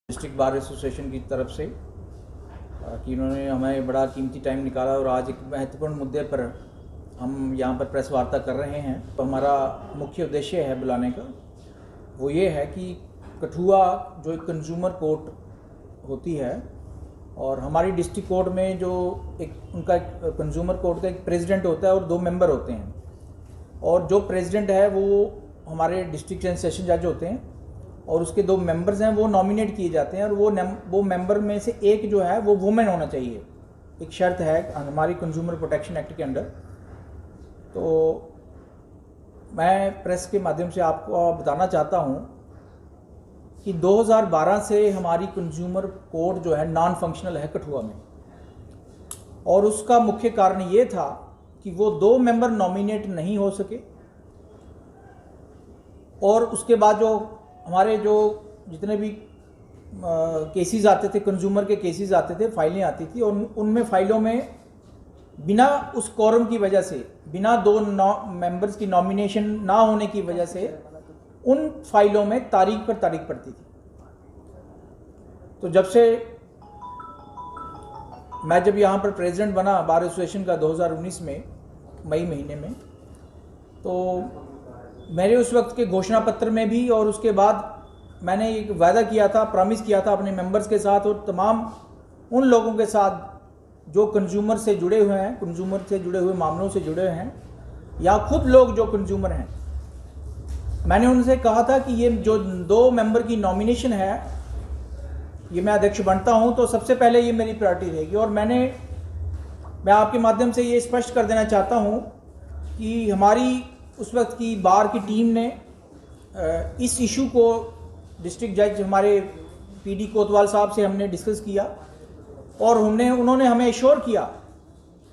District bar association की तरफ से कि उन्होंने हमें बड़ा कीमती टाइम निकाला और आज एक महत्वपूर्ण मुद्दे पर हम यहाँ पर प्रेस वार्ता कर रहे हैं। तो हमारा मुख्य उद्देश्य है बुलाने का वो ये है कि कठुआ जो एक कंज्यूमर कोर्ट होती है और हमारी डिस्ट्रिक्ट कोर्ट में जो उनका एक कंज्यूमर कोर्ट का एक प्रेसिडेंट होता है और 2 मेंबर होते हैं, और जो प्रेसिडेंट है वो हमारे डिस्ट्रिक्ट एंड सेशन जज होते हैं और उसके 2 मेंबर्स हैं वो नॉमिनेट किए जाते हैं, और वो मेंबर में से एक जो है वो वुमेन होना चाहिए, एक शर्त है हमारी कंज्यूमर प्रोटेक्शन एक्ट के अंडर। तो मैं प्रेस के माध्यम से आपको बताना चाहता हूँ कि 2012 से हमारी कंज्यूमर कोर्ट जो है नॉन फंक्शनल है कठुआ में, और उसका मुख्य कारण ये था कि वो 2 मेंबर नॉमिनेट नहीं हो सके, और उसके बाद जो हमारे जो जितने भी केसेस आते थे, कंज्यूमर के केसेस आते थे, फाइलें आती थी, और उनमें फाइलों में बिना उस कोरम की वजह से, बिना 2 मेंबर्स की नॉमिनेशन ना होने की वजह से उन फाइलों में तारीख पर तारीख पड़ती थी। तो जब से मैं जब यहाँ पर प्रेसिडेंट बना बार एसोसिएशन का 2019 में मई महीने में, तो मेरे उस वक्त के घोषणा पत्र में भी और उसके बाद मैंने एक वादा किया था, प्रॉमिस किया था अपने मेंबर्स के साथ और तमाम उन लोगों के साथ जो कंज्यूमर से जुड़े हुए हैं, कंज्यूमर से जुड़े हुए मामलों से जुड़े हुए हैं, या खुद लोग जो कंज्यूमर हैं, मैंने उनसे कहा था कि ये जो 2 मेंबर की नॉमिनेशन है, ये मैं अध्यक्ष बनता हूं तो सबसे पहले ये मेरी प्रायोरिटी रहेगी। और मैं आपके माध्यम से ये स्पष्ट कर देना चाहता हूं कि हमारी उस वक्त की बार की टीम ने इस इशू को डिस्ट्रिक्ट जज हमारे पीडी कोतवाल साहब से हमने डिस्कस किया, और उन्होंने हमें एश्योर किया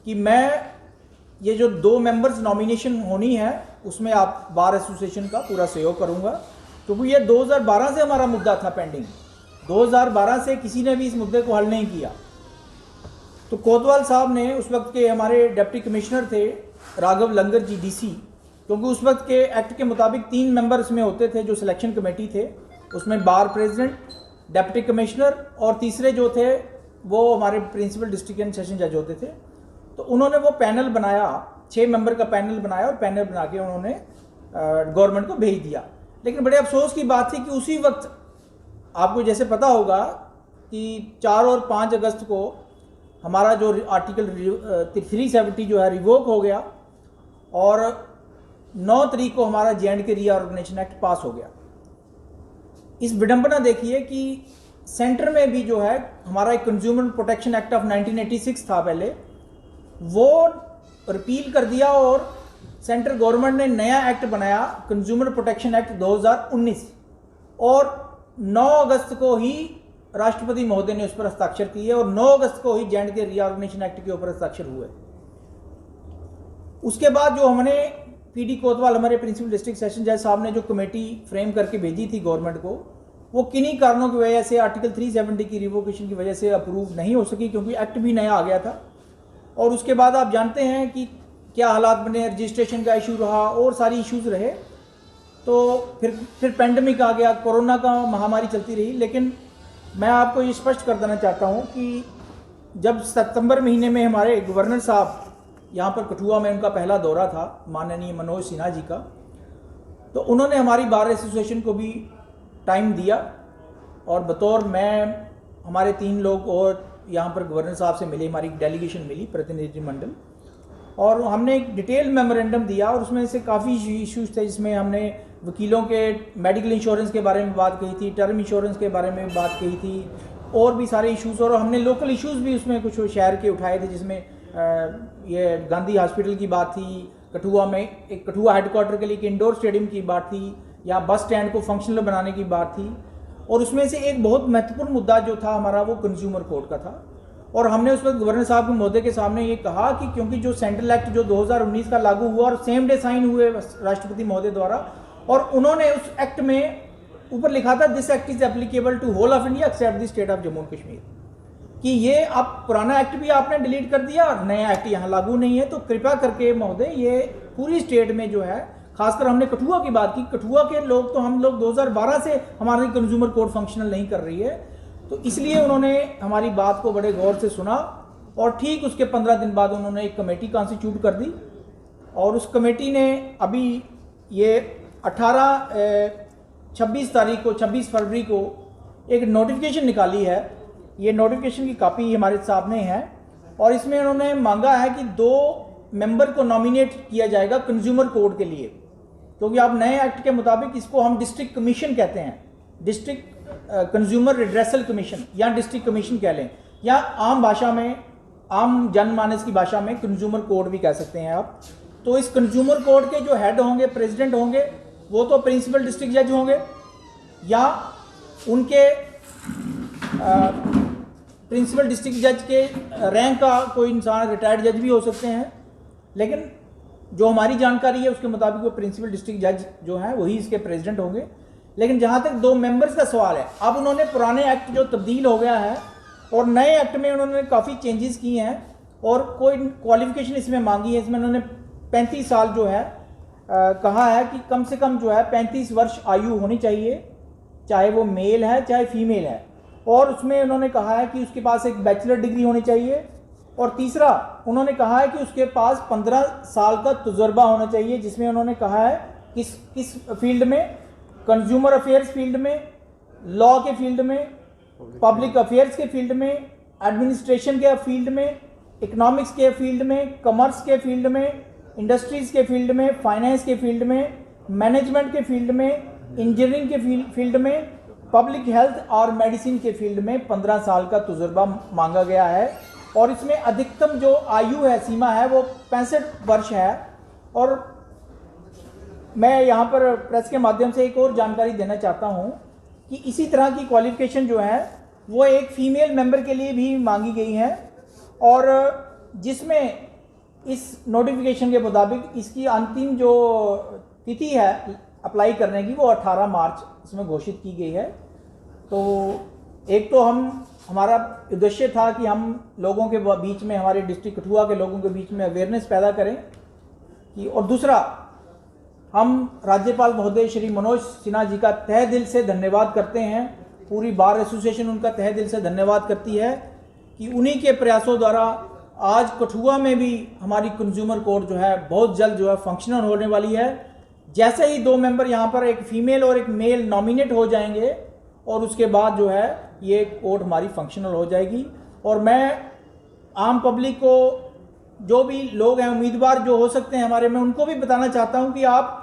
कि मैं ये जो 2 मेंबर्स नॉमिनेशन होनी है उसमें आप बार एसोसिएशन का पूरा सहयोग करूंगा, क्योंकि ये 2012 से हमारा मुद्दा था पेंडिंग। 2012 से किसी ने भी इस मुद्दे को हल नहीं किया। तो कोतवाल साहब ने, उस वक्त के हमारे डिप्टी कमिश्नर थे राघव लंगर जी डीसी, क्योंकि उस वक्त के एक्ट के मुताबिक 3 मेंबर इसमें होते थे जो सिलेक्शन कमेटी थे, उसमें बार प्रेसिडेंट, डिप्टी कमिश्नर और तीसरे जो थे वो हमारे प्रिंसिपल डिस्ट्रिक्ट एंड सेशन जज होते थे। तो उन्होंने वो पैनल बनाया, 6 मेंबर का पैनल बनाया, और पैनल बना के उन्होंने गवर्नमेंट को भेज दिया। लेकिन बड़े अफसोस की बात थी कि उसी वक्त आपको जैसे पता होगा कि 4 और 5 अगस्त को हमारा जो आर्टिकल 370 जो है रिवोक हो गया, और 9 तारीख को हमारा J&K रीऑर्गेनाइजेशन एक्ट पास हो गया। इस विडंबना देखिए कि सेंटर में भी जो है हमारा एक कंज्यूमर प्रोटेक्शन एक्ट ऑफ 1986 था पहले, वो रिपील कर दिया और सेंट्रल गवर्नमेंट ने नया एक्ट बनाया कंज्यूमर प्रोटेक्शन एक्ट 2019, और 9 अगस्त को ही राष्ट्रपति महोदय ने उस पर हस्ताक्षर किए, और 9 अगस्त को ही J&K रीऑर्गेनाइजेशन एक्ट के ऊपर हस्ताक्षर हुए। उसके बाद जो हमने पीडी कोतवाल, हमारे प्रिंसिपल डिस्ट्रिक्ट सेशन जज साहब ने जो कमेटी फ्रेम करके भेजी थी गवर्नमेंट को, वो किन्हीं कारणों की वजह से आर्टिकल 370 की रिवोकेशन की वजह से अप्रूव नहीं हो सकी, क्योंकि एक्ट भी नया आ गया था। और उसके बाद आप जानते हैं कि क्या हालात बने, रजिस्ट्रेशन का इशू रहा और सारी इश्यूज रहे। तो फिर पेंडेमिक आ गया, कोरोना का महामारी चलती रही। लेकिन मैं आपको ये स्पष्ट कर देना चाहता हूँ कि जब सितंबर महीने में हमारे गवर्नर साहब यहाँ पर कठुआ में, उनका पहला दौरा था माननीय मनोज सिन्हा जी का, तो उन्होंने हमारी बार एसोसिएशन को भी टाइम दिया, और बतौर मैं हमारे 3 लोग और यहाँ पर गवर्नर साहब से मिले, हमारी डेलीगेशन मिली, प्रतिनिधिमंडल, और हमने एक डिटेल मेमोरेंडम दिया, और उसमें से काफ़ी इश्यूज थे, जिसमें हमने वकीलों के मेडिकल इंश्योरेंस के बारे में बात कही थी, टर्म इंश्योरेंस के बारे में बात कही थी, और भी सारे इश्यूज़, और हमने लोकल इश्यूज़ भी उसमें कुछ शहर के उठाए थे, जिसमें ये गांधी हॉस्पिटल की बात थी, कठुआ में एक कठुआ हेडक्वार्टर के लिए एक इंडोर स्टेडियम की बात थी, या बस स्टैंड को फंक्शनल बनाने की बात थी, और उसमें से एक बहुत महत्वपूर्ण मुद्दा जो था हमारा वो कंज्यूमर कोर्ट का था। और हमने उस वक्त गवर्नर साहब के महोदय के सामने ये कहा कि क्योंकि जो सेंट्रल एक्ट जो 2019 का लागू हुआ और सेम डे साइन हुए राष्ट्रपति महोदय द्वारा, और उन्होंने उस एक्ट में ऊपर लिखा था this act is applicable to whole of India except the state of Jammu and Kashmir, कि ये आप पुराना एक्ट भी आपने डिलीट कर दिया और नया एक्ट यहाँ लागू नहीं है, तो कृपया करके महोदय ये पूरी स्टेट में जो है खासकर हमने कठुआ की बात की, कठुआ के लोग तो हम लोग 2012 से हमारी कंज्यूमर कोर्ट फंक्शनल नहीं कर रही है, तो इसलिए उन्होंने हमारी बात को बड़े गौर से सुना और ठीक उसके 15 दिन बाद उन्होंने एक कमेटी कॉन्स्टिट्यूट कर दी और उस कमेटी ने अभी ये 26 तारीख को 26 फरवरी को एक नोटिफिकेशन निकाली है। ये नोटिफिकेशन की कॉपी हमारे सामने है और इसमें उन्होंने मांगा है कि 2 मेंबर को नॉमिनेट किया जाएगा कंज्यूमर कोर्ट के लिए, क्योंकि आप नए एक्ट के मुताबिक इसको हम डिस्ट्रिक्ट कमीशन कहते हैं, डिस्ट्रिक्ट कंज्यूमर रिड्रेसल कमीशन या डिस्ट्रिक्ट कमीशन कह लें, या आम भाषा में, आम जनमानस की भाषा में कंज्यूमर कोर्ट भी कह सकते हैं आप। तो इस कंज्यूमर कोर्ट के जो हेड होंगे, प्रेसिडेंट होंगे, वो तो प्रिंसिपल डिस्ट्रिक्ट जज होंगे या उनके प्रिंसिपल डिस्ट्रिक्ट जज के रैंक का कोई इंसान रिटायर्ड जज भी हो सकते हैं, लेकिन जो हमारी जानकारी है उसके मुताबिक वो प्रिंसिपल डिस्ट्रिक्ट जज जो है वही इसके प्रेसिडेंट होंगे। लेकिन जहाँ तक 2 मेंबर्स का सवाल है, अब उन्होंने पुराने एक्ट जो तब्दील हो गया है और नए एक्ट में उन्होंने काफ़ी चेंजेस किए हैं और कोई क्वालिफिकेशन इसमें मांगी है। इसमें उन्होंने 35 साल जो है कहा है कि कम से कम जो है 35 वर्ष आयु होनी चाहिए, चाहे वो मेल है चाहे फीमेल है, और उसमें उन्होंने कहा है कि उसके पास एक बैचलर डिग्री होनी चाहिए, और तीसरा उन्होंने कहा है कि उसके पास 15 साल का तजुर्बा होना चाहिए, जिसमें उन्होंने कहा है किस फील्ड में, कंज्यूमर अफेयर्स फील्ड में, लॉ के फील्ड में, पब्लिक अफेयर्स के फील्ड में, एडमिनिस्ट्रेशन के फील्ड में, इकोनॉमिक्स के फील्ड में, कॉमर्स के फील्ड में, इंडस्ट्रीज़ के फील्ड में, फाइनेंस के फील्ड में, मैनेजमेंट के फील्ड में, इंजीनियरिंग के फील्ड में, पब्लिक हेल्थ और मेडिसिन के फील्ड में 15 साल का तजुर्बा मांगा गया है। और इसमें अधिकतम जो आयु है, सीमा है, वो 65 वर्ष है। और मैं यहाँ पर प्रेस के माध्यम से एक और जानकारी देना चाहता हूँ कि इसी तरह की क्वालिफिकेशन जो है वो एक फीमेल मेंबर के लिए भी मांगी गई है, और जिसमें इस नोटिफिकेशन के मुताबिक इसकी अंतिम जो तिथि है अप्लाई करने की वो 18 मार्च इसमें घोषित की गई है। तो एक तो हमारा उद्देश्य था कि हम लोगों के बीच में, हमारे डिस्ट्रिक्ट कठुआ के लोगों के बीच में अवेयरनेस पैदा करें कि, और दूसरा हम राज्यपाल महोदय श्री मनोज सिन्हा जी का तहे दिल से धन्यवाद करते हैं, पूरी बार एसोसिएशन उनका तहे दिल से धन्यवाद करती है कि उन्हीं के प्रयासों द्वारा आज कठुआ में भी हमारी कंज्यूमर कोर्ट जो है बहुत जल्द जो है फंक्शनल होने वाली है। जैसे ही 2 मेंबर यहाँ पर, एक फीमेल और एक मेल नॉमिनेट हो जाएंगे और उसके बाद जो है ये कोर्ट हमारी फंक्शनल हो जाएगी। और मैं आम पब्लिक को, जो भी लोग हैं, उम्मीदवार जो हो सकते हैं हमारे में, उनको भी बताना चाहता हूँ कि आप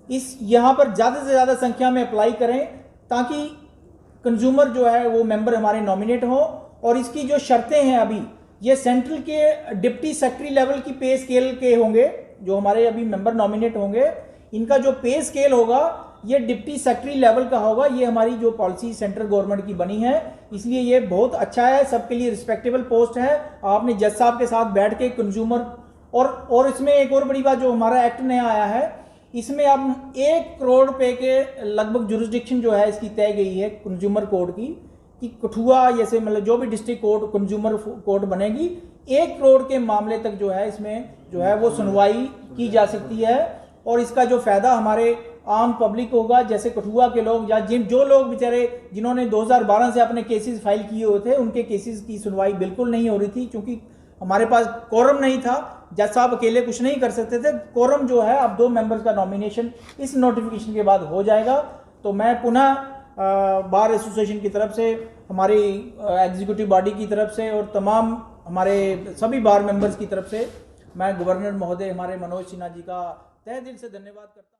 यहाँ पर ज़्यादा से ज़्यादा संख्या में अप्लाई करें ताकि कंज्यूमर जो है वो मेंबर हमारे नॉमिनेट हो। और इसकी जो शर्तें हैं, अभी ये सेंट्रल के डिप्टी सेक्रेटरी लेवल की पे स्केल के होंगे, जो हमारे अभी मेंबर नॉमिनेट होंगे, इनका जो पे स्केल होगा ये डिप्टी सेक्रेटरी लेवल का होगा। ये हमारी जो पॉलिसी सेंट्रल गवर्नमेंट की बनी है, इसलिए ये बहुत अच्छा है, सबके लिए रिस्पेक्टेबल पोस्ट है। आपने जज साहब के साथ बैठ के कंज्यूमर, और इसमें एक और बड़ी बात, जो हमारा एक्ट नया आया है, इसमें अब 1 करोड़ रुपए के लगभग जुरिस्डिक्शन जो है इसकी तय गई है कंज्यूमर कोर्ट की, कि कठुआ जैसे मतलब जो भी डिस्ट्रिक्ट कोर्ट कंज्यूमर कोर्ट बनेगी, 1 करोड़ के मामले तक जो है इसमें जो है वो सुनवाई की जा सकती है। और इसका जो फ़ायदा हमारे आम पब्लिक होगा, जैसे कठुआ के लोग या जो लोग बेचारे जिन्होंने 2012 से अपने केसेस फाइल किए हुए थे, उनके केसेस की सुनवाई बिल्कुल नहीं हो रही थी, क्योंकि हमारे पास कोरम नहीं था, जज साहब अकेले कुछ नहीं कर सकते थे। कोरम जो है अब 2 मेंबर्स का नॉमिनेशन इस नोटिफिकेशन के बाद हो जाएगा। तो मैं पुनः बार एसोसिएशन की तरफ से, हमारी एग्जीक्यूटिव बॉडी की तरफ से और तमाम हमारे सभी बार मेंबर्स की तरफ से मैं गवर्नर महोदय हमारे मनोज सिन्हा जी का तहे दिल से धन्यवाद करता हूँ।